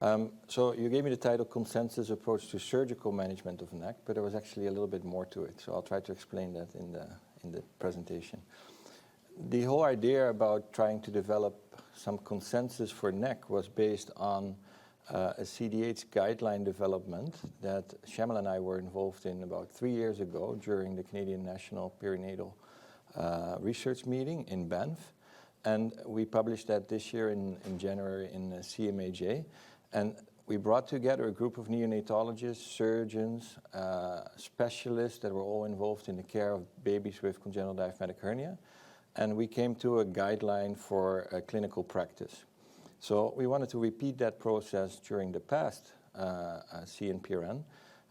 So you gave me the title Consensus Approach to Surgical Management of neck, but there was actually a little bit more to it. So I'll try to explain that in the presentation. The whole idea about trying to develop some consensus for neck was based on a CDH guideline development that Shamil and I were involved in about 3 years ago during the Canadian National Perinatal Research Meeting in Banff. And we published that this year in January in CMAJ. And we brought together a group of neonatologists, surgeons, specialists that were all involved in the care of babies with congenital diaphragmatic hernia. And we came to a guideline for clinical practice. So we wanted to repeat that process during the past CNPRN.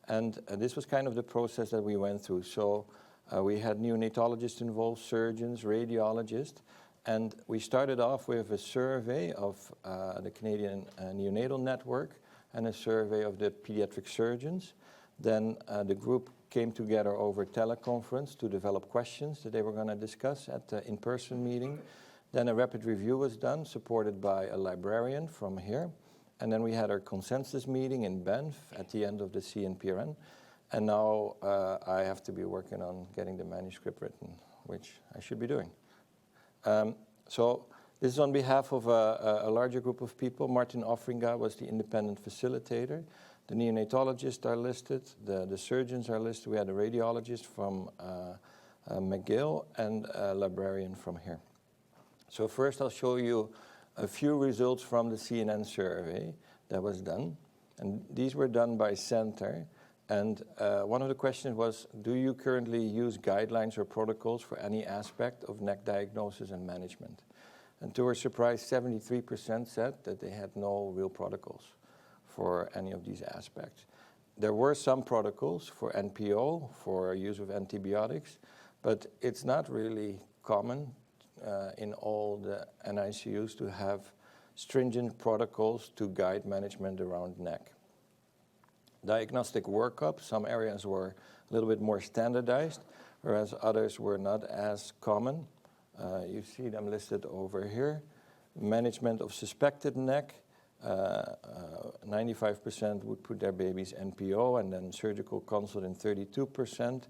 And this was kind of the process that we went through. So we had neonatologists involved, surgeons, radiologists. And we started off with a survey of the Canadian Neonatal Network and a survey of the pediatric surgeons. Then the group came together over teleconference to develop questions that they were going to discuss at the in-person meeting. Then a rapid review was done, supported by a librarian from here. And then we had our consensus meeting in Banff at the end of the CNPRN. And now I have to be working on getting the manuscript written, which I should be doing. So this is on behalf of a larger group of people. Martin Offringa was the independent facilitator. The neonatologists are listed, the surgeons are listed. We had a radiologist from McGill and a librarian from here. So first I'll show you a few results from the CNN survey that was done. And these were done by center. And one of the questions was, do you currently use guidelines or protocols for any aspect of neck diagnosis and management? And to our surprise, 73% said that they had no real protocols for any of these aspects. There were some protocols for NPO, for use of antibiotics, but it's not really common in all the NICUs to have stringent protocols to guide management around neck. Diagnostic workup, some areas were a little bit more standardized, whereas others were not as common. You see them listed over here. Management of suspected neck, 95% would put their babies NPO, and then surgical consult in 32%.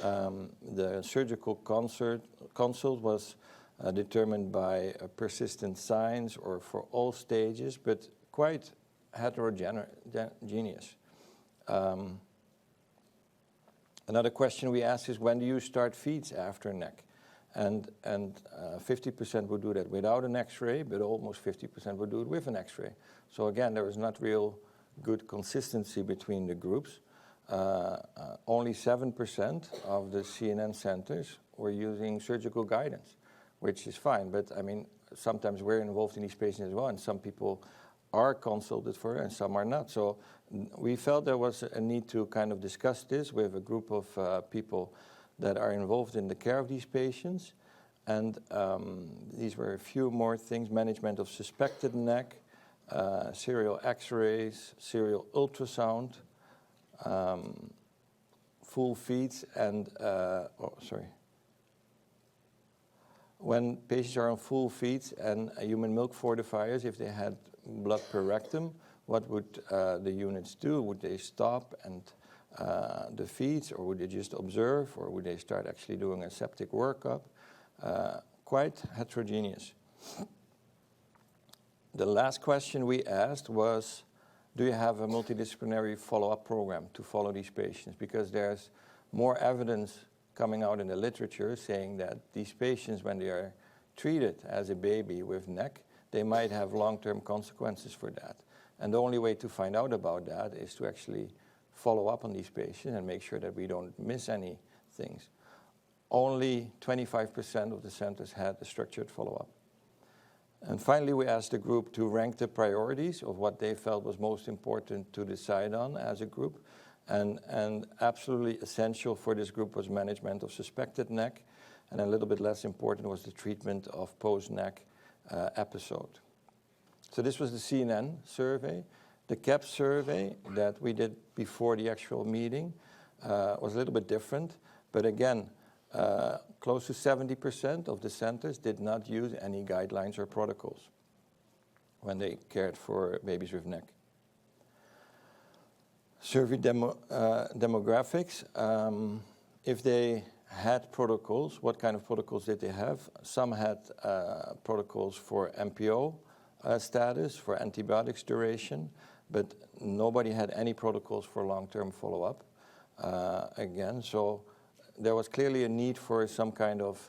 The surgical consult was determined by persistent signs or for all stages, but quite heterogeneous. Another question we asked is, when do you start feeds after neck? And 50% would do that without an X-ray, but almost 50% would do it with an X-ray. So again, there was not real good consistency between the groups. Only 7% of the CNN centers were using surgical guidance, which is fine. But I mean, sometimes we're involved in these patients as well, and some people are consulted for it and some are not. So we felt there was a need to kind of discuss this with a group of people that are involved in the care of these patients. And these were a few more things: management of suspected neck, serial X-rays, serial ultrasound, full feeds, and, when patients are on full feeds and human milk fortifiers, if they had blood per rectum, what would the units do? Would they stop and the feeds, or would they just observe, or would they start actually doing a septic workup? Quite heterogeneous. The last question we asked was, do you have a multidisciplinary follow-up program to follow these patients? Because there's more evidence coming out in the literature saying that these patients, when they are treated as a baby with neck, they might have long-term consequences for that. And the only way to find out about that is to actually follow up on these patients and make sure that we don't miss any things. Only 25% of the centers had a structured follow-up. And finally, we asked the group to rank the priorities of what they felt was most important to decide on as a group. And absolutely essential for this group was management of suspected neck, and a little bit less important was the treatment of post-neck episode. So this was the CNN survey. The CAP survey that we did before the actual meeting was a little bit different, but again, close to 70% of the centers did not use any guidelines or protocols when they cared for babies with neck. Survey demographics. If they had protocols, what kind of protocols did they have? Some had protocols for MPO status, for antibiotics duration, but nobody had any protocols for long-term follow-up. Again, so there was clearly a need for some kind of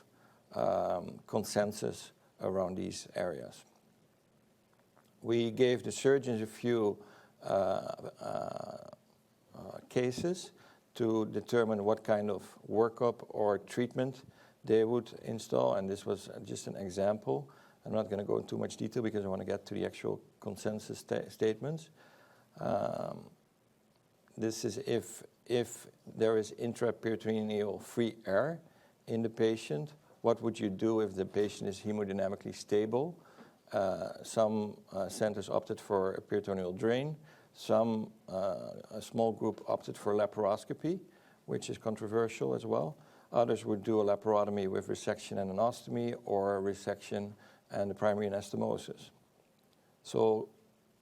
consensus around these areas. We gave the surgeons a few cases to determine what kind of workup or treatment they would install, and this was just an example. I'm not going to go into too much detail because I want to get to the actual consensus statements. This is if there is intraperitoneal free air in the patient, what would you do if the patient is hemodynamically stable? Some centers opted for a peritoneal drain. Some, a small group opted for laparoscopy, which is controversial as well. Others would do a laparotomy with resection and an ostomy, or a resection and a primary anastomosis. So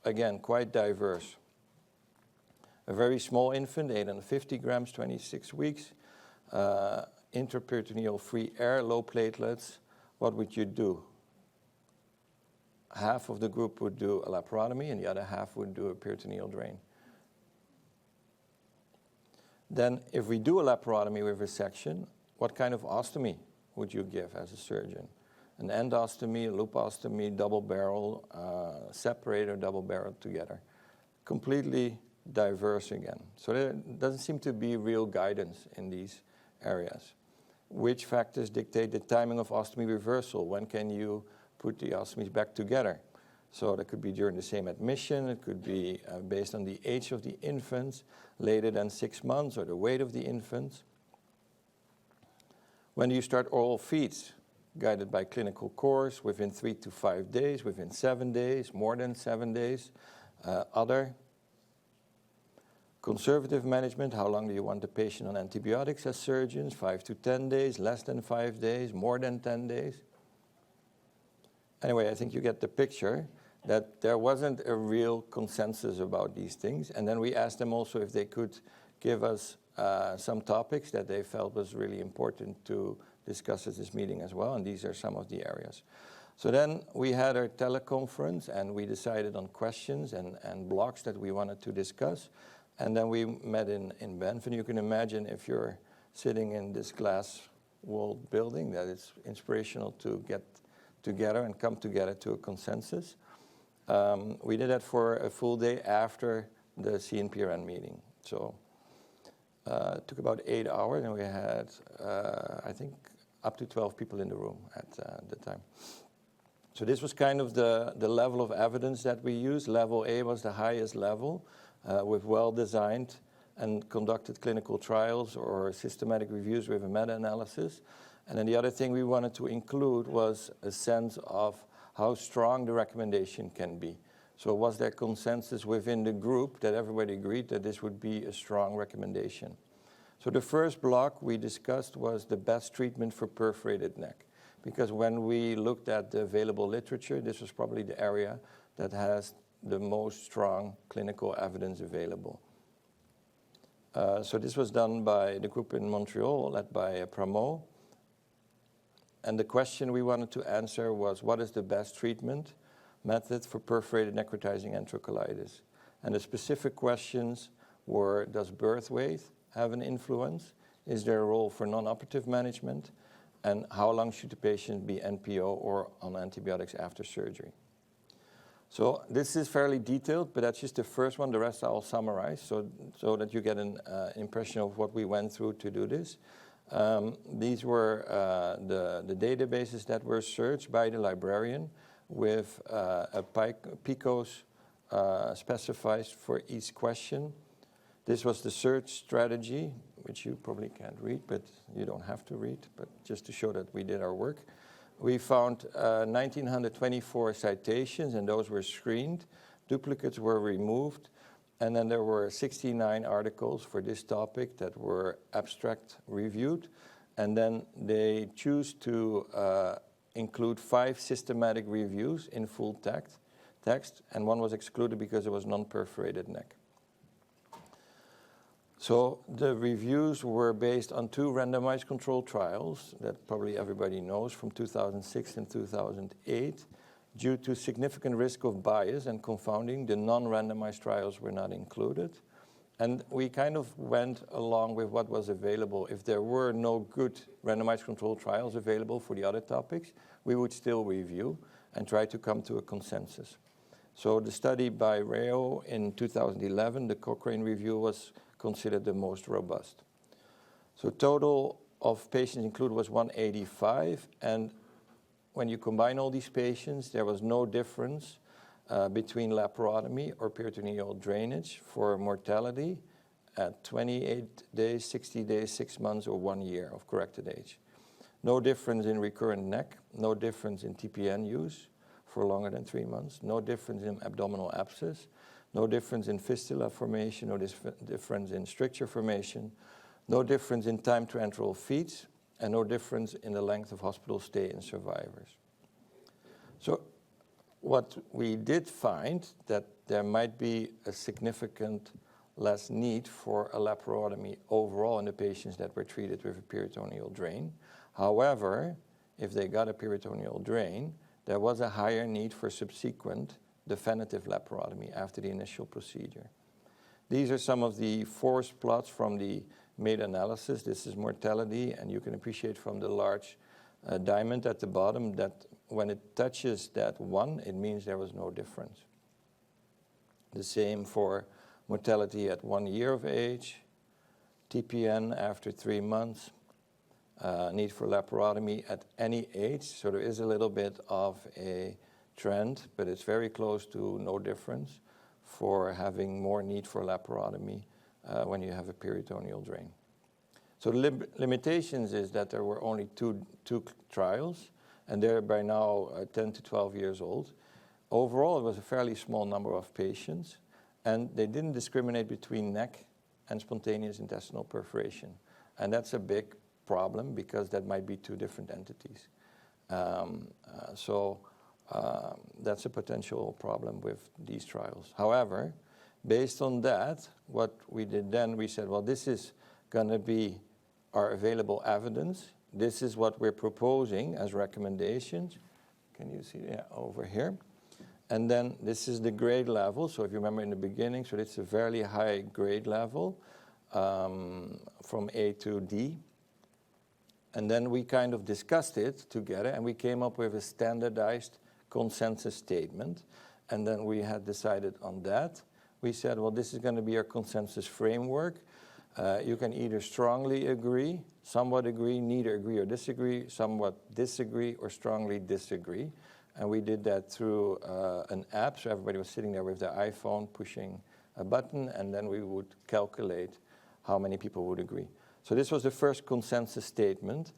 again, quite diverse. A very small infant, 850 grams, 26 weeks, intraperitoneal free air, low platelets, what would you do? Half of the group would do a laparotomy and the other half would do a peritoneal drain. Then if we do a laparotomy with resection, what kind of ostomy would you give as a surgeon? An endostomy, a lupostomy, double barrel, separator, double barrel together. Completely diverse again. So there doesn't seem to be real guidance in these areas. Which factors dictate the timing of ostomy reversal? When can you put the ostomies back together? So that could be during the same admission, it could be based on the age of the infants, later than 6 months, or the weight of the infants. When do you start oral feeds? Guided by clinical course, within 3 to 5 days, within 7 days, more than 7 days. Other. Conservative management, how long do you want the patient on antibiotics as surgeons? 5 to 10 days, less than 5 days, more than 10 days. Anyway, I think you get the picture that there wasn't a real consensus about these things. And then we asked them also if they could give us some topics that they felt was really important to discuss at this meeting as well. And these are some of the areas. So then we had our teleconference and we decided on questions and blocks that we wanted to discuss. And then we met in Banff. And you can imagine if you're sitting in this glass-walled building that it's inspirational to get together and come together to a consensus. We did that for a full day after the CNPRN meeting. So it took about 8 hours, and we had, I think, up to 12 people in the room at the time. So this was kind of the level of evidence that we used. Level A was the highest level with well-designed and conducted clinical trials or systematic reviews with a meta-analysis. And then the other thing we wanted to include was a sense of how strong the recommendation can be. So was there consensus within the group that everybody agreed that this would be a strong recommendation? So the first block we discussed was the best treatment for perforated neck. Because when we looked at the available literature, this was probably the area that has the most strong clinical evidence available. So this was done by the group in Montreal, led by Pramod. And the question we wanted to answer was, what is the best treatment method for perforated necrotizing enterocolitis? And the specific questions were, does birth weight have an influence? Is there a role for non-operative management? And how long should the patient be NPO or on antibiotics after surgery? So this is fairly detailed, but that's just the first one. The rest I'll summarize so that you get an impression of what we went through to do this. These were the databases that were searched by the librarian with a PICOS specified for each question. This was the search strategy, which you probably can't read, but you don't have to read, but just to show that we did our work. We found 1,924 citations, and those were screened. Duplicates were removed. And then there were 69 articles for this topic that were abstract reviewed. And then they choose to include 5 systematic reviews in full text, and one was excluded because it was non-perforated neck. So the reviews were based on 2 randomized controlled trials that probably everybody knows from 2006 and 2008. Due to significant risk of bias and confounding, the non-randomized trials were not included. And we kind of went along with what was available. If there were no good randomized controlled trials available for the other topics, we would still review and try to come to a consensus. So the study by Rao in 2011, the Cochrane review, was considered the most robust. So total of patients included was 185, and when you combine all these patients, there was no difference between laparotomy or peritoneal drainage for mortality at 28 days, 60 days, 6 months, or 1 year of corrected age. No difference in recurrent neck, no difference in TPN use for longer than 3 months, no difference in abdominal abscess, no difference in fistula formation, no difference in stricture formation, no difference in time to enteral feeds, and no difference in the length of hospital stay in survivors. So what we did find that there might be a significant less need for a laparotomy overall in the patients that were treated with a peritoneal drain. However, if they got a peritoneal drain, there was a higher need for subsequent definitive laparotomy after the initial procedure. These are some of the forest plots from the meta-analysis. This is mortality, and you can appreciate from the large diamond at the bottom that when it touches that 1, it means there was no difference. The same for mortality at 1 year of age, TPN after 3 months, need for laparotomy at any age. So there is a little bit of a trend, but it's very close to no difference for having more need for laparotomy when you have a peritoneal drain. So the limitations is that there were only two trials, and they're by now 10 to 12 years old. Overall, it was a fairly small number of patients, and they didn't discriminate between neck and spontaneous intestinal perforation. And that's a big problem because that might be 2 different entities. That's a potential problem with these trials. However, based on that, what we did then, we said, well, this is going to be our available evidence. This is what we're proposing as recommendations. Can you see that over here? And then this is the grade level. So if you remember in the beginning, so it's a very high grade level from A to D. And then we kind of discussed it together, and we came up with a standardized consensus statement. And then we had decided on that. We said, well, this is going to be our consensus framework. You can either strongly agree, somewhat agree, neither agree or disagree, somewhat disagree, or strongly disagree. And we did that through an app. So everybody was sitting there with their iPhone pushing a button, and then we would calculate how many people would agree. So this was the first consensus statement.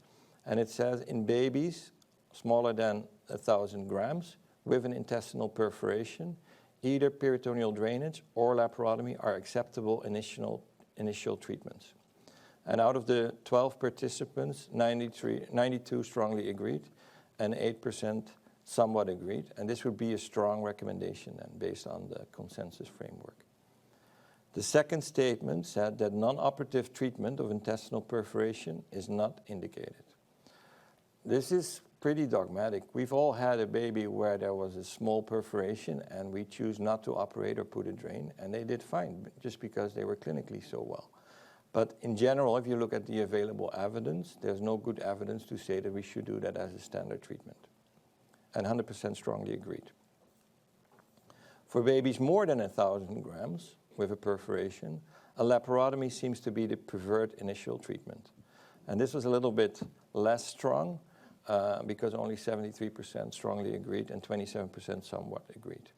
And it says in babies smaller than 1,000 grams with an intestinal perforation, either peritoneal drainage or laparotomy are acceptable initial treatments. And out of the 12 participants, 92 strongly agreed, and 8% somewhat agreed. And this would be a strong recommendation then, based on the consensus framework. The second statement said that non-operative treatment of intestinal perforation is not indicated. This is pretty dogmatic. We've all had a baby where there was a small perforation and we choose not to operate or put a drain, and they did fine just because they were clinically so well. But in general, if you look at the available evidence, there's no good evidence to say that we should do that as a standard treatment. And 100% strongly agreed. For babies more than 1,000 grams with a perforation, a laparotomy seems to be the preferred initial treatment. And this was a little bit less strong because only 73% strongly agreed and 27% somewhat agreed.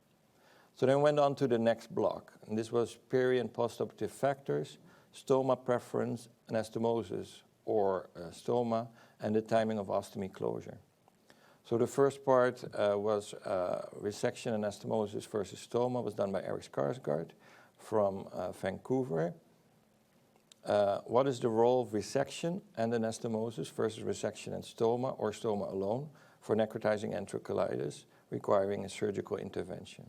So then went on to the next block. And this was peri and postoperative factors, stoma preference, anastomosis or stoma, and the timing of ostomy closure. So the first part was resection anastomosis versus stoma, was done by Eric Skarsgård from Vancouver. What is the role of resection and anastomosis versus resection and stoma or stoma alone for necrotizing enterocolitis requiring a surgical intervention?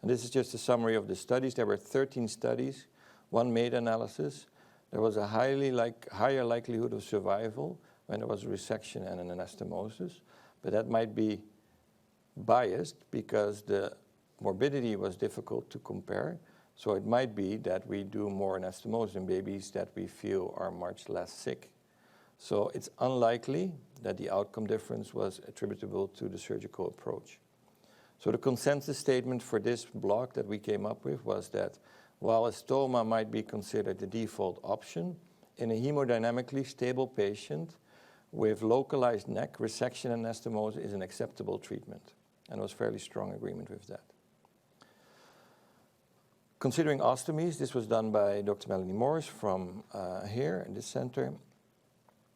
And this is just a summary of the studies. There were 13 studies, 1 meta-analysis, there was a higher likelihood of survival when there was a resection and an anastomosis, but that might be biased because the morbidity was difficult to compare. So it might be that we do more anastomosis in babies that we feel are much less sick. So it's unlikely that the outcome difference was attributable to the surgical approach. So the consensus statement for this block that we came up with was that while a stoma might be considered the default option, in a hemodynamically stable patient with localized neck, resection and anastomosis is an acceptable treatment. And there was fairly strong agreement with that. Considering ostomies, this was done by Dr. Melanie Morris from here in this center.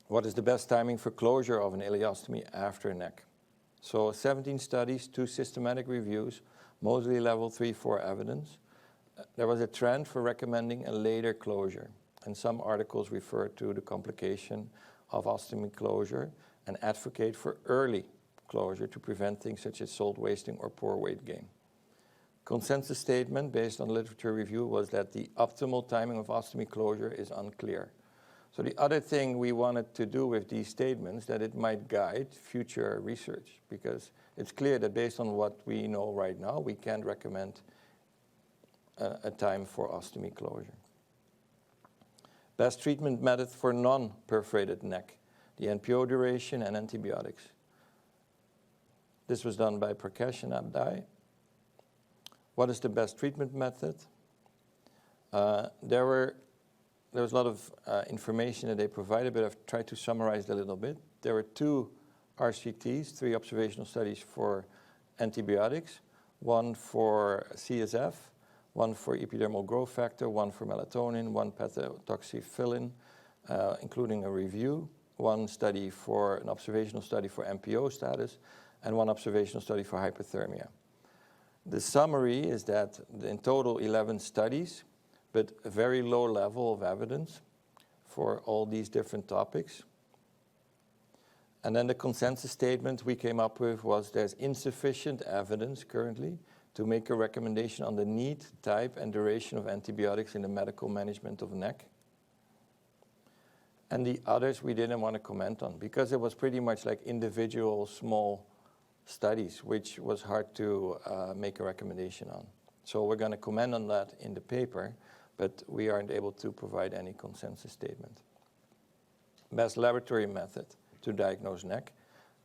What is the best timing for closure of an ileostomy after a neck? So 17 studies, 2 systematic reviews, mostly level 3-4 evidence. There was a trend for recommending a later closure, and some articles refer to the complication of ostomy closure and advocate for early closure to prevent things such as salt wasting or poor weight gain. Consensus statement based on literature review was that the optimal timing of ostomy closure is unclear. So the other thing we wanted to do with these statements, that it might guide future research, because it's clear that based on what we know right now, we can't recommend a time for ostomy closure. Best treatment method for non-perforated neck, the NPO duration and antibiotics. This was done by Prakash and Abdai. What is the best treatment method? There was a lot of information that they provided, but I've tried to summarize it a little bit. There were 2 RCTs, 3 observational studies for antibiotics, 1 for CSF, 1 for epidermal growth factor, 1 for melatonin, 1 patotoxyphilin, including a review, 1 study for an observational study for MPO status, and 1 observational study for hypothermia. The summary is that in total 11 studies, but a very low level of evidence for all these different topics. And then the consensus statement we came up with was there's insufficient evidence currently to make a recommendation on the need, type, and duration of antibiotics in the medical management of neck. And the others we didn't want to comment on because it was pretty much like individual small studies, which was hard to make a recommendation on. So we're going to comment on that in the paper, but we aren't able to provide any consensus statement. Best laboratory method to diagnose neck.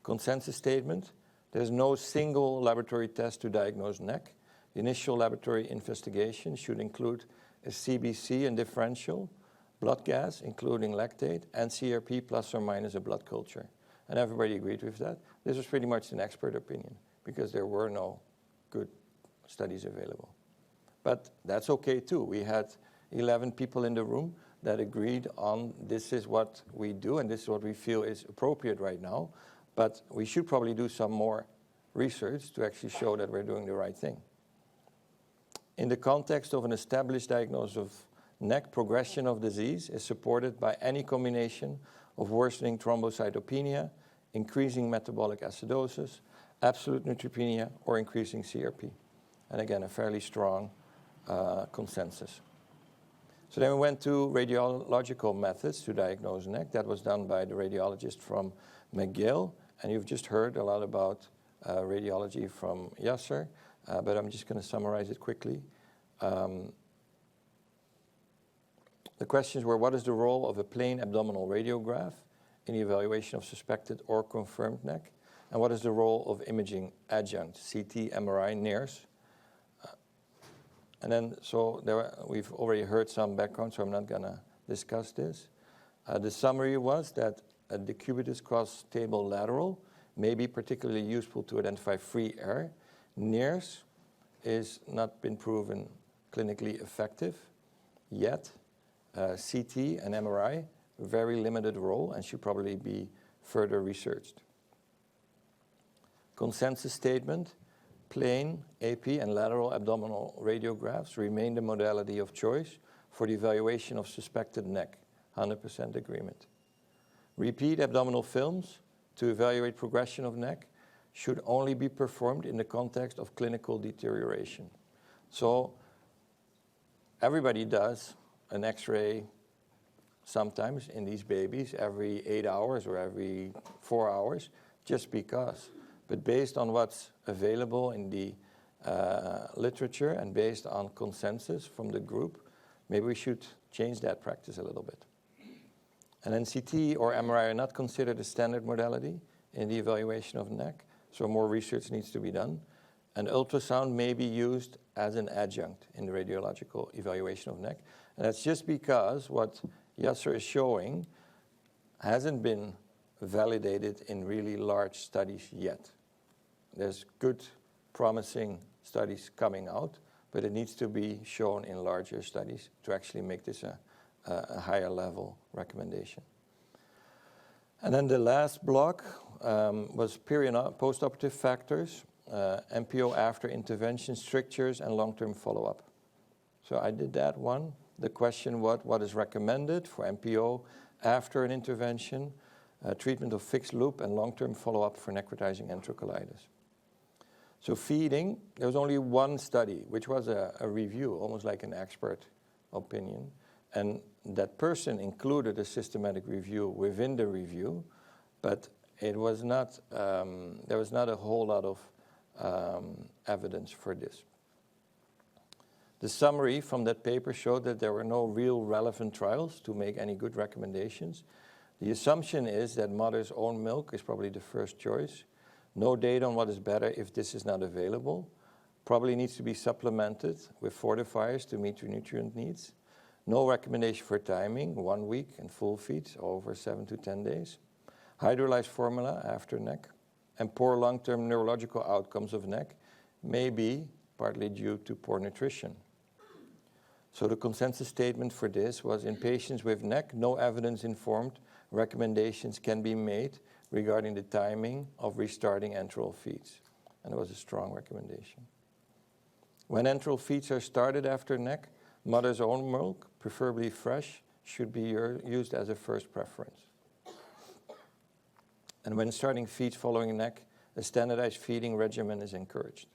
Consensus statement, there's no single laboratory test to diagnose neck. The initial laboratory investigation should include a CBC and differential, blood gas, including lactate, and CRP plus or minus a blood culture. And everybody agreed with that. This was pretty much an expert opinion because there were no good studies available. But that's okay too. We had 11 people in the room that agreed on this is what we do and this is what we feel is appropriate right now. But we should probably do some more research to actually show that we're doing the right thing. In the context of an established diagnosis of neck, progression of disease is supported by any combination of worsening thrombocytopenia, increasing metabolic acidosis, absolute neutropenia, or increasing CRP. And again, a fairly strong consensus. So then we went to radiological methods to diagnose neck. That was done by the radiologist from McGill. And you've just heard a lot about radiology from Yasser, but I'm just going to summarize it quickly. The questions were, what is the role of a plain abdominal radiograph in the evaluation of suspected or confirmed neck? And what is the role of imaging adjunct, CT, MRI, NIRS? And then, we've already heard some background, so I'm not going to discuss this. The summary was that a decubitus cross-table lateral may be particularly useful to identify free air. NIRS is not been proven clinically effective yet. CT and MRI, very limited role and should probably be further researched. Consensus statement, plain, AP, and lateral abdominal radiographs remain the modality of choice for the evaluation of suspected neck, 100% agreement. Repeat abdominal films to evaluate progression of neck should only be performed in the context of clinical deterioration. So everybody does an X-ray sometimes in these babies every 8 hours or every 4 hours, just because. But based on what's available in the literature and based on consensus from the group, maybe we should change that practice a little bit. And then CT or MRI are not considered a standard modality in the evaluation of neck, so more research needs to be done. And ultrasound may be used as an adjunct in the radiological evaluation of neck. And that's just because what Yasser is showing hasn't been validated in really large studies yet. There's good, promising studies coming out, but it needs to be shown in larger studies to actually make this a higher level recommendation. And then the last block was post-operative factors, MPO after intervention, strictures, and long-term follow-up. So I did that one. The question, what is recommended for MPO after an intervention, treatment of fixed loop, and long-term follow-up for necrotizing enterocolitis. So feeding, there was only one study, which was a review, almost like an expert opinion. And that person included a systematic review within the review, but it was not, there was not a whole lot of evidence for this. The summary from that paper showed that there were no real relevant trials to make any good recommendations. The assumption is that mother's own milk is probably the first choice. No data on what is better if this is not available. Probably needs to be supplemented with fortifiers to meet your nutrient needs. No recommendation for timing, 1 week and full feeds over 7 to 10 days. Hydrolyzed formula after NEC. And poor long-term neurological outcomes of NEC may be partly due to poor nutrition. So the consensus statement for this was, in patients with NEC, no evidence-informed recommendations can be made regarding the timing of restarting enteral feeds. And it was a strong recommendation. When enteral feeds are started after NEC, mother's own milk, preferably fresh, should be used as a first preference. And when starting feeds following NEC, a standardized feeding regimen is encouraged.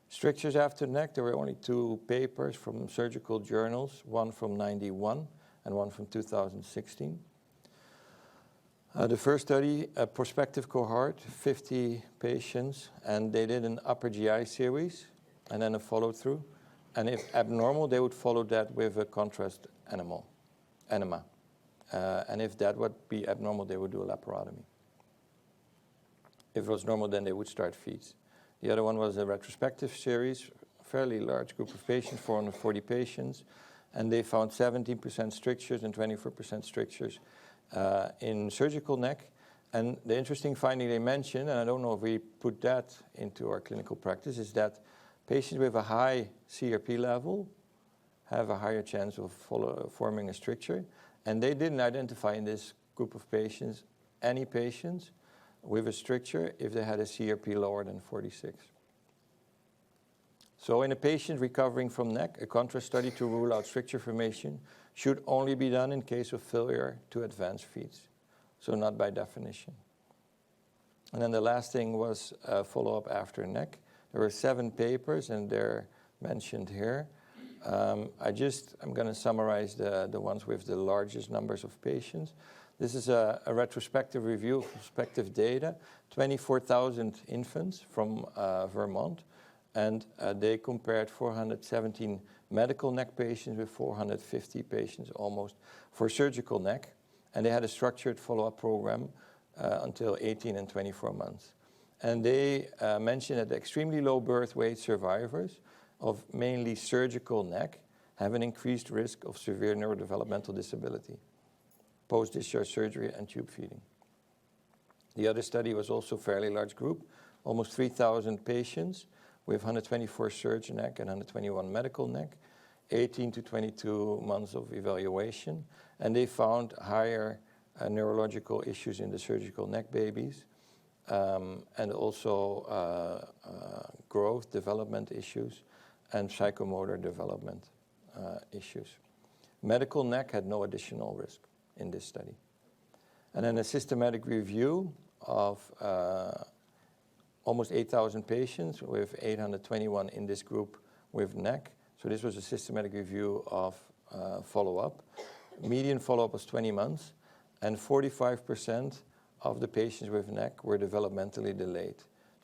Strictures after NEC, there were only 2 papers from surgical journals, one from '91 and one from 2016. The first study, a prospective cohort, 50 patients, and they did an upper GI series and then a follow-through. And if abnormal, they would follow that with a contrast enema. And if that would be abnormal, they would do a laparotomy. If it was normal, then they would start feeds. The other one was a retrospective series, fairly large group of patients, 440 patients, and they found 17% strictures and 24% strictures in surgical neck. And the interesting finding they mentioned, and I don't know if we put that into our clinical practice, is that patients with a high CRP level have a higher chance of forming a stricture. And they didn't identify in this group of patients any patients with a stricture if they had a CRP lower than 46. So in a patient recovering from NEC, a contrast study to rule out stricture formation should only be done in case of failure to advance feeds, so not by definition. And then the last thing was follow-up after NEC. There were 7 papers, and they're mentioned here. I'm going to summarize the ones with the largest numbers of patients. This is a retrospective review of prospective data, 24,000 infants from Vermont, and they compared 417 medical neck patients with 450 patients almost for surgical neck, and they had a structured follow-up program until 18 and 24 months. And they mentioned that extremely low birth weight survivors of mainly surgical neck have an increased risk of severe neurodevelopmental disability, post-discharge surgery and tube feeding. The other study was also a fairly large group, almost 3,000 patients with 124 surgeon neck and 121 medical neck, 18 to 22 months of evaluation, and they found higher neurological issues in the surgical neck babies, and also growth, development issues, and psychomotor development issues. Medical neck had no additional risk in this study. And then a systematic review of almost 8,000 patients with 821 in this group with neck. So this was a systematic review of follow-up. Median follow-up was 20 months, and 45% of the patients with NEC were developmentally delayed.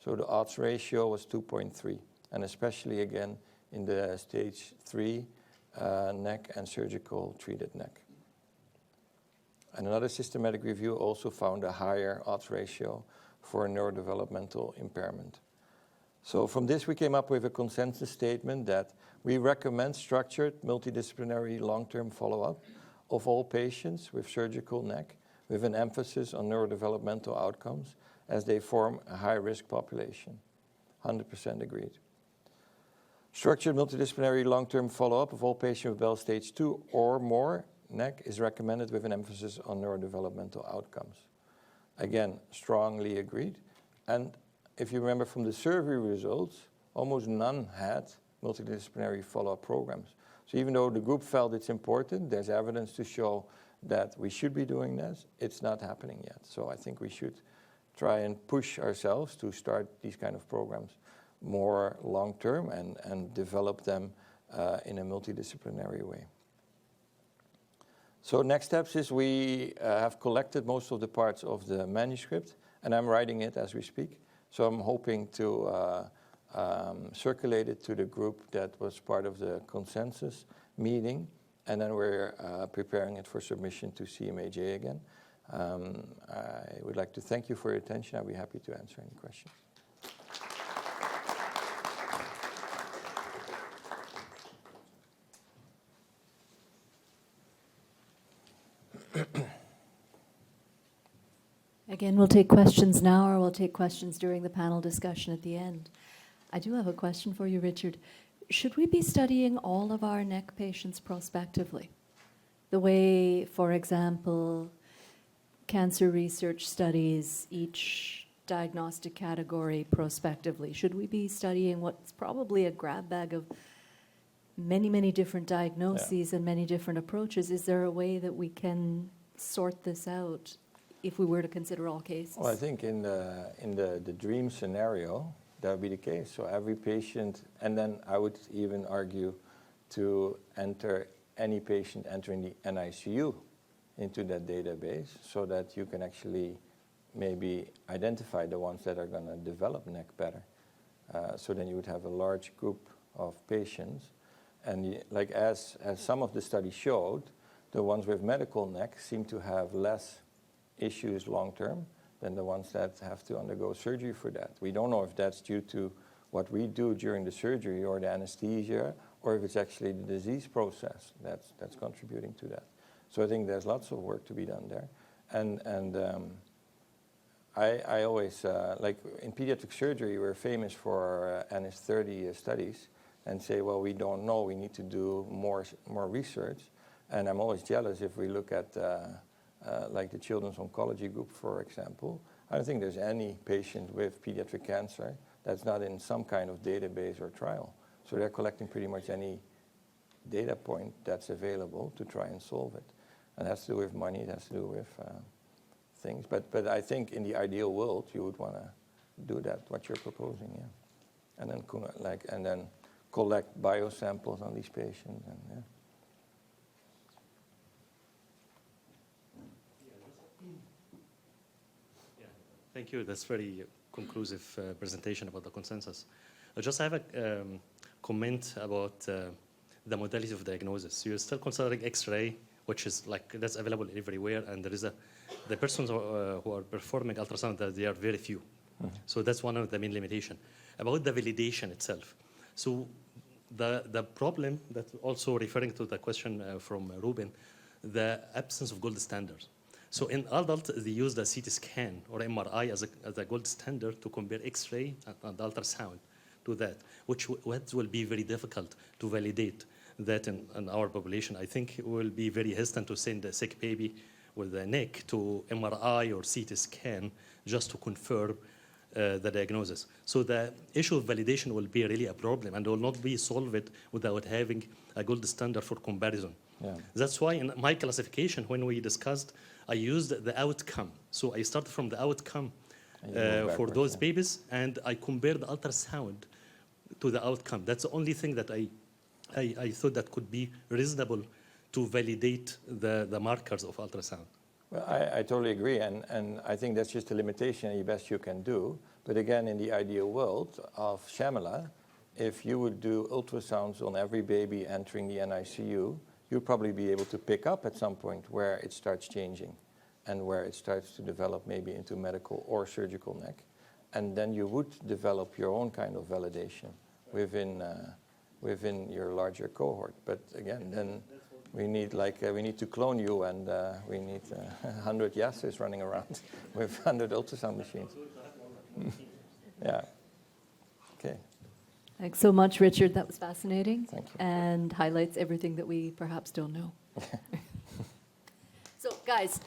So the odds ratio was 2.3, and especially again in the stage 3 NEC and surgical treated NEC. And another systematic review also found a higher odds ratio for neurodevelopmental impairment. So from this we came up with a consensus statement that we recommend structured multidisciplinary long-term follow-up of all patients with surgical NEC with an emphasis on neurodevelopmental outcomes as they form a high-risk population. 100% agreed. Structured multidisciplinary long-term follow-up of all patients with Bell stage 2 or more NEC is recommended with an emphasis on neurodevelopmental outcomes. Again, strongly agreed. And if you remember from the survey results, almost none had multidisciplinary follow-up programs. So even though the group felt it's important, there's evidence to show that we should be doing this, it's not happening yet. So I think we should try and push ourselves to start these kind of programs more long-term and develop them in a multidisciplinary way. So next steps is we have collected most of the parts of the manuscript, and I'm writing it as we speak. So I'm hoping to circulate it to the group that was part of the consensus meeting, and then we're preparing it for submission to CMAJ again. I would like to thank you for your attention. I'll be happy to answer any questions. Again, we'll take questions now, or we'll take questions during the panel discussion at the end. I do have a question for you, Richard. Should we be studying all of our NEC patients prospectively? The way, for example, cancer research studies each diagnostic category prospectively. Should we be studying what's probably a grab bag of many, many different diagnoses and many different approaches? Is there a way that we can sort this out if we were to consider all cases? Well, I think in the dream scenario, that would be the case. So every patient, and then I would even argue to enter any patient entering the NICU into that database so that you can actually maybe identify the ones that are going to develop NEC better. So then you would have a large group of patients. And like as some of the studies showed, the ones with medical NEC seem to have less issues long-term than the ones that have to undergo surgery for that. We don't know if that's due to what we do during the surgery or the anesthesia, or if it's actually the disease process that's contributing to that. So I think there's lots of work to be done there. And I always, like in pediatric surgery, we're famous for NS30 studies and say, well, we don't know, we need to do more research. And I'm always jealous if we look at like the Children's Oncology Group, for example. I don't think there's any patient with pediatric cancer that's not in some kind of database or trial. So they're collecting pretty much any data point that's available to try and solve it. And it has to do with money, it has to do with things. But I think in the ideal world, you would want to do that, what you're proposing, yeah. And then collect biosamples on these patients, and yeah. Thank you. That's very conclusive presentation about the consensus. I just have a comment about the modality of diagnosis. You're still considering X-ray, which is like that's available everywhere, and there is the persons who are performing ultrasound, that they are very few. Mm-hmm. So that's one of the main limitations. About the validation itself. So the problem that also referring to the question from Ruben, the absence of gold standards. So in adult, they use the CT scan or MRI as a gold standard to compare X-ray and ultrasound to that, which will be very difficult to validate that in our population. I think it will be very hesitant to send a sick baby with a neck to MRI or CT scan just to confirm the diagnosis. So the issue of validation will be really a problem and will not be solved without having a gold standard for comparison. Yeah. That's why in my classification, when we discussed, I used the outcome. So I started from the outcome for those babies, and I compared the ultrasound to the outcome. That's the only thing that I thought that could be reasonable to validate the markers of ultrasound. Well, I totally agree, and I think that's just a limitation and the best you can do. But again, in the ideal world of Shamila, if you would do ultrasounds on every baby entering the NICU, you'll probably be able to pick up at some point where it starts changing and where it starts to develop maybe into medical or surgical neck. And then you would develop your own kind of validation within your larger cohort. But again, then we need to clone you, and we need 100 Yassirs running around with 100 ultrasound machines. Yeah. Okay. Thanks so much, Richard. That was fascinating. Thank you. And highlights everything that we perhaps don't know. So, guys.